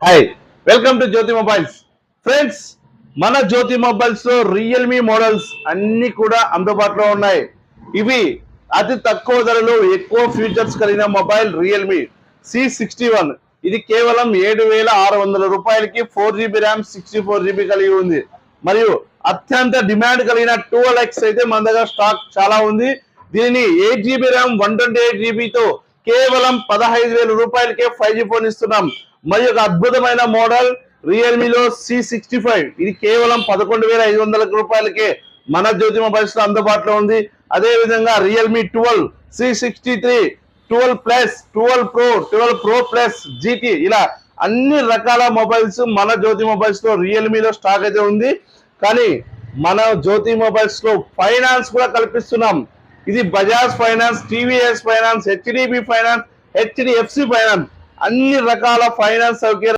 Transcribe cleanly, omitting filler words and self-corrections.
Hi, welcome to Jyoti mobiles. Friends, మన Jyoti mobiles లో Realme models అన్ని కూడా అందుబాటులో ఉన్నాయి. ఇవి అతి తక్కువ ధరలో ఎక్కువ ఫీచర్స్ కలిగిన మొబైల్ రియల్మీ C61. ఇది కేవలం 7,600 రూపాయలకి 4GB ర్యామ్ 64GB కలిగి ఉంది. మరియు అత్యంత డిమాండ్ కలిగిన 12X అయితే మన దగ్గర స్టాక్ చాలా ఉంది. దీనిని 8GB ర్యామ్ 128GBతో కేవలం 15,000 రూపాయలకే 5G ఫోన్ ఇస్తున్నాం. మరి ఒక అద్భుతమైన మోడల్ రియల్మీలో C65. ఇది కేవలం 11,500 రూపాయలకే మన జ్యోతి మొబైల్స్ లో అందుబాటులో ఉంది. అదే విధంగా Realme 12 C63, 12 plus, 12 pro, 12 pro plus GT, ఇలా అన్ని రకాల మొబైల్స్ మన జ్యోతి మొబైల్స్ లో రియల్మీలో స్టాక్ అయితే ఉంది. కానీ మన జ్యోతి మొబైల్స్ లో ఫైనాన్స్ కూడా కల్పిస్తున్నాం. ఇది Bajaj finance, TVS finance, HDB finance, HDFC finance, అన్ని రకాల ఫైనాన్స్ సౌకర్యాలు